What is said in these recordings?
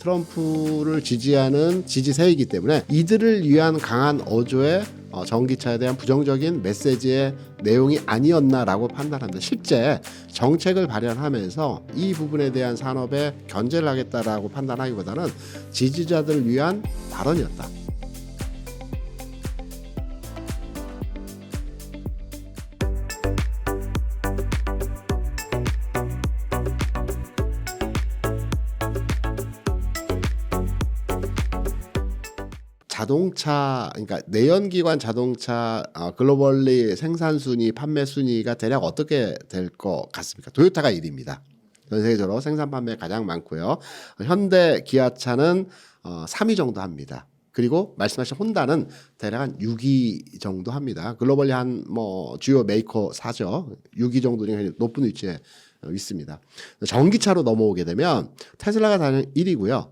트럼프를 지지하는 지지세이기 때문에 이들을 위한 강한 어조의 전기차에 대한 부정적인 메시지의 내용이 아니었나라고 판단합니다. 실제 정책을 발현하면서 이 부분에 대한 산업에 견제를 하겠다라고 판단하기보다는 지지자들을 위한 발언이었다. 자동차, 그러니까 내연기관 자동차 글로벌리 생산 순위, 판매 순위가 대략 어떻게 될 것 같습니까? 토요타가 1위입니다. 전 세계적으로 생산 판매 가장 많고요. 현대, 기아차는 3위 정도 합니다. 그리고 말씀하신 혼다는 대략 한 6위 정도 합니다. 글로벌리 한 주요 메이커 4죠. 6위 정도 중에 높은 위치에 있습니다. 전기차로 넘어오게 되면 테슬라가 당연 1위고요.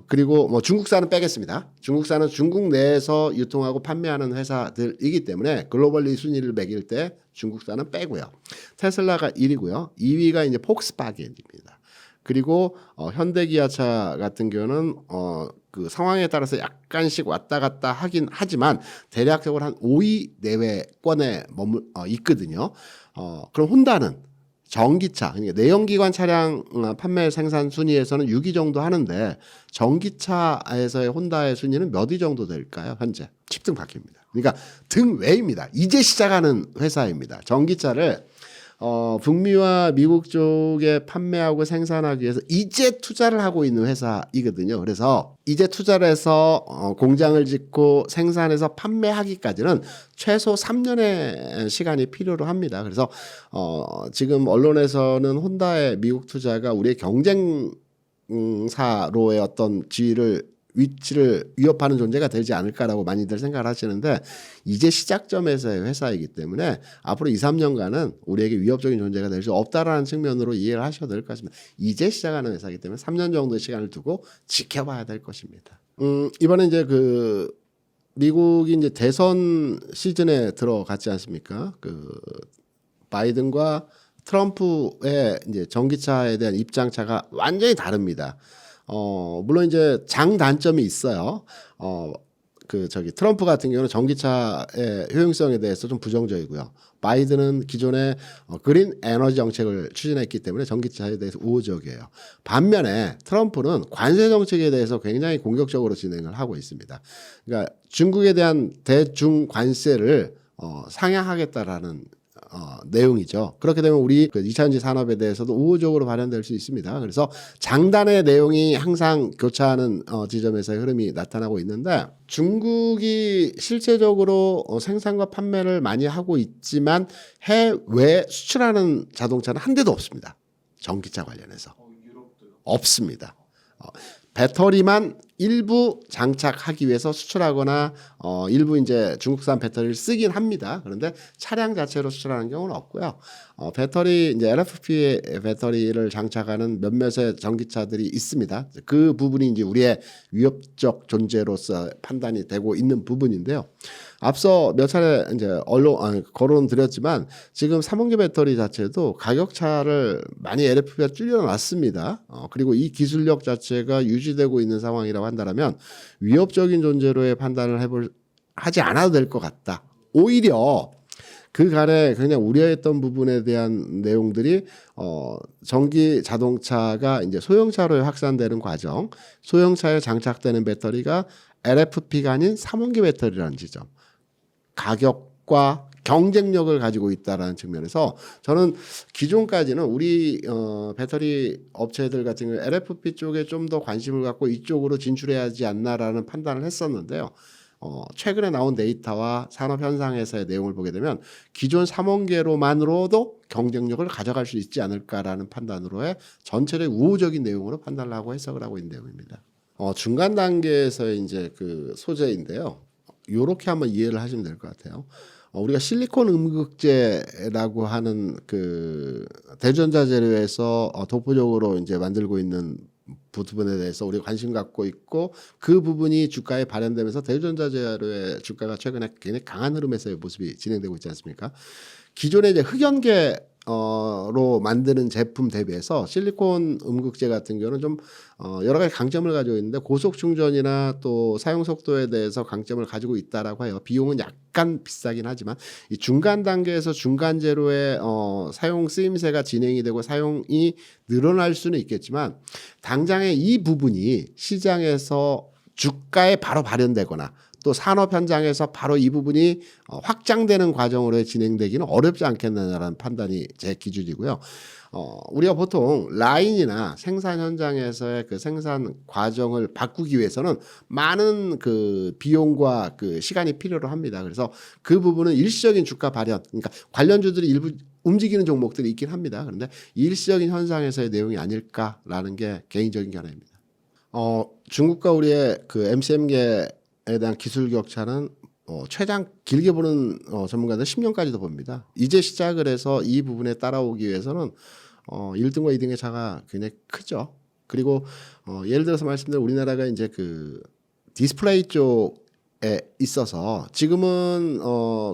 그리고 중국산은 빼겠습니다. 중국산은 중국 내에서 유통하고 판매하는 회사들이기 때문에 글로벌리 순위를 매길 때 중국산은 빼고요. 테슬라가 1위고요. 2위가 이제 폭스바겐입니다. 그리고 현대기아차 같은 경우는 그 상황에 따라서 약간씩 왔다 갔다 하긴 하지만 대략적으로 한 5위 내외권에 있거든요. 그럼 혼다는 전기차, 그러니까 내연기관 차량 판매 생산 순위에서는 6위 정도 하는데 전기차에서의 혼다의 순위는 몇 위 정도 될까요? 현재 10등 밖입니다. 그러니까 등 외입니다. 이제 시작하는 회사입니다. 전기차를 북미와 미국 쪽에 판매하고 생산하기 위해서 이제 투자를 하고 있는 회사이거든요. 그래서 이제 투자를 해서 공장을 짓고 생산해서 판매하기까지는 최소 3년의 시간이 필요로 합니다. 그래서 지금 언론에서는 혼다의 미국 투자가 우리의 경쟁사로의 어떤 위치를 위협하는 존재가 되지 않을까라고 많이들 생각을 하시는데 이제 시작점에서의 회사이기 때문에 앞으로 2, 3년간은 우리에게 위협적인 존재가 될 수 없다라는 측면으로 이해를 하셔도 될 것 같습니다. 이제 시작하는 회사이기 때문에 3년 정도의 시간을 두고 지켜봐야 될 것입니다. 이번에 이제 미국이 이제 대선 시즌에 들어갔지 않습니까? 바이든과 트럼프의 이제 전기차에 대한 입장차가 완전히 다릅니다. 물론 이제 장단점이 있어요. 트럼프 같은 경우는 전기차의 효용성에 대해서 좀 부정적이고요. 바이든은 기존의 그린 에너지 정책을 추진했기 때문에 전기차에 대해서 우호적이에요. 반면에 트럼프는 관세 정책에 대해서 굉장히 공격적으로 진행을 하고 있습니다. 그러니까 중국에 대한 대중 관세를 상향하겠다라는 내용이죠. 그렇게 되면 우리 2차전지 산업에 대해서도 우호적으로 발현될 수 있습니다. 그래서 장단의 내용이 항상 교차하는 지점에서의 흐름이 나타나고 있는데 중국이 실제적으로 생산과 판매를 많이 하고 있지만 해외 수출하는 자동차는 한 대도 없습니다. 전기차 관련해서. 없습니다. 배터리만 일부 장착하기 위해서 수출하거나 일부 이제 중국산 배터리를 쓰긴 합니다. 그런데 차량 자체로 수출하는 경우는 없고요. 배터리 이제 LFP 배터리를 장착하는 몇몇의 전기차들이 있습니다. 그 부분이 이제 우리의 위협적 존재로서 판단이 되고 있는 부분인데요. 앞서 몇 차례 이제 거론 드렸지만 지금 3원기 배터리 자체도 가격차를 많이 LFP가 줄여놨습니다. 그리고 이 기술력 자체가 유지되고 있는 상황이라고 한다면 위협적인 존재로의 판단을 하지 않아도 될 것 같다. 오히려 그 간에 그냥 우려했던 부분에 대한 내용들이 전기 자동차가 이제 소형차로 확산되는 과정, 소형차에 장착되는 배터리가 LFP가 아닌 3원기 배터리라는 지점, 가격과 경쟁력을 가지고 있다라는 측면에서 저는 기존까지는 우리 배터리 업체들 같은 경우 LFP 쪽에 좀 더 관심을 갖고 이쪽으로 진출해야 하지 않나라는 판단을 했었는데요. 최근에 나온 데이터와 산업 현상에서의 내용을 보게 되면 기존 3원계로만으로도 경쟁력을 가져갈 수 있지 않을까라는 판단으로의 전체적 우호적인 내용으로 판단을 하고 해석을 하고 있는 내용입니다. 중간 단계에서의 이제 그 소재인데요. 요렇게 한번 이해를 하시면 될 것 같아요. 우리가 실리콘 음극재라고 하는 그 대전자 재료에서 독보적으로 이제 만들고 있는 부분에 대해서 우리가 관심 갖고 있고 그 부분이 주가에 발현되면서 대전자 재료의 주가가 최근에 굉장히 강한 흐름에서의 모습이 진행되고 있지 않습니까? 기존에 이제 흑연계 로 만드는 제품 대비해서 실리콘 음극재 같은 경우는 좀 여러 가지 강점을 가지고 있는데 고속 충전이나 또 사용 속도에 대해서 강점을 가지고 있다라고 해요. 비용은 약간 비싸긴 하지만 이 중간 단계에서 중간재료의 사용 쓰임새가 진행이 되고 사용이 늘어날 수는 있겠지만 당장에 이 부분이 시장에서 주가에 바로 발현되거나 또 산업 현장에서 바로 이 부분이 확장되는 과정으로 진행되기는 어렵지 않겠느냐라는 판단이 제 기준이고요. 우리가 보통 라인이나 생산 현장에서의 그 생산 과정을 바꾸기 위해서는 많은 그 비용과 그 시간이 필요로 합니다. 그래서 그 부분은 일시적인 주가 발현, 그러니까 관련주들이 일부 움직이는 종목들이 있긴 합니다. 그런데 일시적인 현상에서의 내용이 아닐까라는 게 개인적인 견해입니다. 중국과 우리의 그 MCM계에 대한 기술 격차는 최장 길게 보는 전문가들 10년까지도 봅니다. 이제 시작을 해서 이 부분에 따라오기 위해서는 1등과 2등의 차가 굉장히 크죠. 그리고 예를 들어서 말씀드린 우리나라가 이제 그 디스플레이 쪽에 있어서 지금은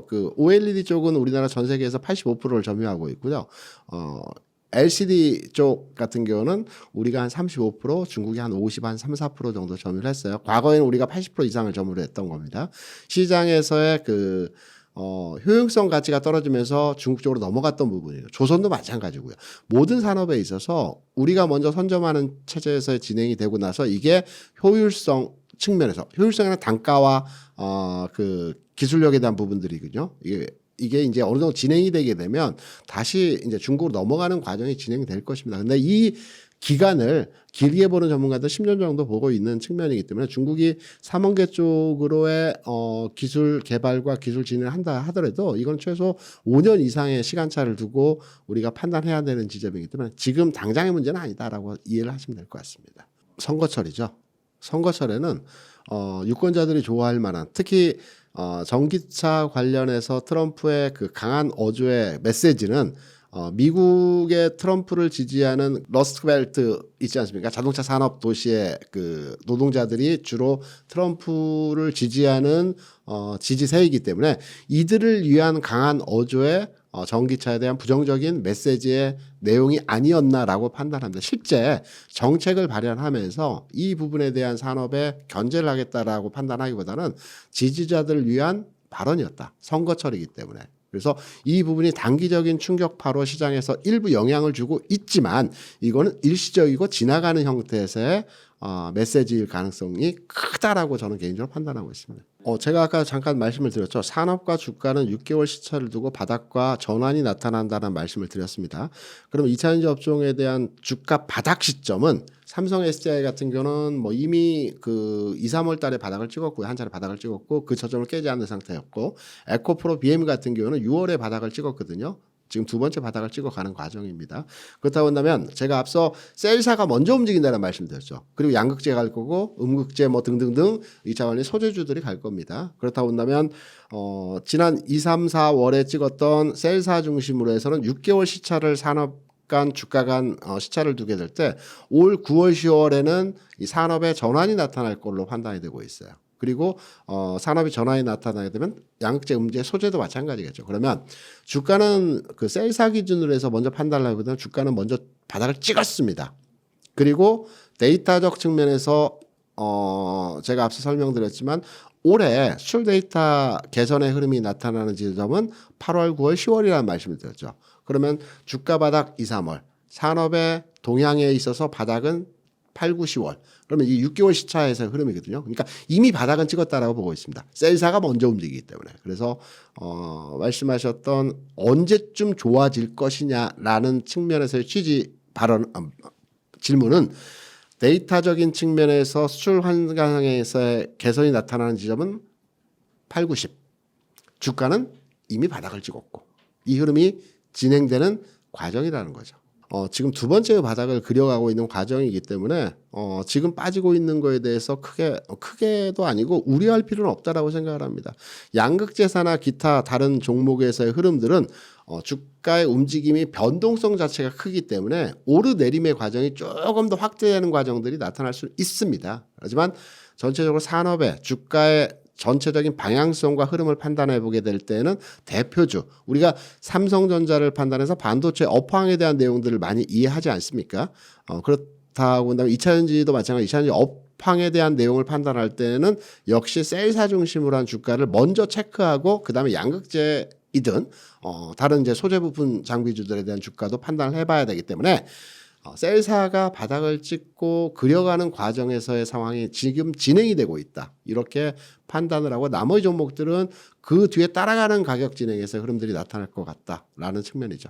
그 OLED 쪽은 우리나라 전 세계에서 85%를 점유하고 있고요. LCD 쪽 같은 경우는 우리가 한 35%, 중국이 한 50, 한 3, 4% 정도 점유를 했어요. 과거에는 우리가 80% 이상을 점유를 했던 겁니다. 시장에서의 그 효용성 가치가 떨어지면서 중국 쪽으로 넘어갔던 부분이에요. 조선도 마찬가지고요. 모든 산업에 있어서 우리가 먼저 선점하는 체제에서 진행이 되고 나서 이게 효율성 측면에서 효율성이나 단가와 그 기술력에 대한 부분들이거든요. 이게 이제 어느 정도 진행이 되게 되면 다시 이제 중국으로 넘어가는 과정이 진행이 될 것입니다. 근데 이 기간을 길게 보는 전문가들 10년 정도 보고 있는 측면이기 때문에 중국이 3원계 쪽으로의 기술 개발과 기술 진행을 한다 하더라도 이건 최소 5년 이상의 시간차를 두고 우리가 판단해야 되는 지점이기 때문에 지금 당장의 문제는 아니다라고 이해를 하시면 될 것 같습니다. 선거철이죠. 선거철에는 유권자들이 좋아할 만한 특히 전기차 관련해서 트럼프의 그 강한 어조의 메시지는 미국의 트럼프를 지지하는 러스트벨트 있지 않습니까? 자동차 산업 도시의 그 노동자들이 주로 트럼프를 지지하는 지지세이기 때문에 이들을 위한 강한 어조의 전기차에 대한 부정적인 메시지의 내용이 아니었나라고 판단합니다. 실제 정책을 발현하면서 이 부분에 대한 산업에 견제를 하겠다라고 판단하기보다는 지지자들을 위한 발언이었다. 선거철이기 때문에. 그래서 이 부분이 단기적인 충격파로 시장에서 일부 영향을 주고 있지만 이거는 일시적이고 지나가는 형태에서의 메시지일 가능성이 크다라고 저는 개인적으로 판단하고 있습니다. 제가 아까 잠깐 말씀을 드렸죠. 산업과 주가는 6개월 시차를 두고 바닥과 전환이 나타난다는 말씀을 드렸습니다. 그럼 2차전지 업종에 대한 주가 바닥 시점은 삼성 SDI 같은 경우는 뭐 이미 그 2, 3월 달에 바닥을 찍었고요. 한 차례 바닥을 찍었고 그 저점을 깨지 않는 상태였고 에코프로 BM 같은 경우는 6월에 바닥을 찍었거든요. 지금 두 번째 바닥을 찍어가는 과정입니다. 그렇다고 한다면 제가 앞서 셀사가 먼저 움직인다는 말씀드렸죠. 그리고 양극재 갈 거고 음극재 뭐 등등등 2차 관리 소재주들이 갈 겁니다. 그렇다고 한다면 지난 2, 3, 4월에 찍었던 셀사 중심으로 해서는 6개월 시차를 산업 간 주가 간 시차를 두게 될 때 올 9월 10월에는 이 산업의 전환이 나타날 걸로 판단이 되고 있어요. 그리고 산업의 전환이 나타나게 되면 양극재, 음재, 소재도 마찬가지겠죠. 그러면 주가는 그 셀사 기준으로 해서 먼저 판단을 하기보다는 주가는 먼저 바닥을 찍었습니다. 그리고 데이터적 측면에서 제가 앞서 설명드렸지만 올해 수출 데이터 개선의 흐름이 나타나는 지점은 8월, 9월, 10월이라는 말씀을 드렸죠. 그러면 주가 바닥 2, 3월, 산업의 동향에 있어서 바닥은 8, 9, 10월. 그러면 이 6개월 시차에서의 흐름이거든요. 그러니까 이미 바닥은 찍었다라고 보고 있습니다. 셀사가 먼저 움직이기 때문에. 그래서 말씀하셨던 언제쯤 좋아질 것이냐라는 측면에서의 취지 발언 질문은 데이터적인 측면에서 수출 환경에서의 개선이 나타나는 지점은 8, 9, 10. 주가는 이미 바닥을 찍었고 이 흐름이 진행되는 과정이라는 거죠. 지금 두 번째 바닥을 그려가고 있는 과정이기 때문에 지금 빠지고 있는 거에 대해서 크게도 아니고 우려할 필요는 없다라고 생각을 합니다. 양극재사나 기타 다른 종목에서의 흐름들은 주가의 움직임이 변동성 자체가 크기 때문에 오르내림의 과정이 조금 더 확대되는 과정들이 나타날 수 있습니다. 하지만 전체적으로 산업의 주가의 전체적인 방향성과 흐름을 판단해 보게 될 때는 대표주 우리가 삼성전자를 판단해서 반도체 업황에 대한 내용들을 많이 이해하지 않습니까? 그렇다고 한다면 2차전지도 마찬가지 2차전지 업황에 대한 내용을 판단할 때는 역시 셀사 중심으로 한 주가를 먼저 체크하고 그다음에 양극재이든 다른 이제 소재 부품 장비주들에 대한 주가도 판단을 해봐야 되기 때문에 셀사가 바닥을 찍고 그려가는 과정에서의 상황이 지금 진행이 되고 있다. 이렇게 판단을 하고 나머지 종목들은 그 뒤에 따라가는 가격 진행에서 흐름들이 나타날 것 같다라는 측면이죠.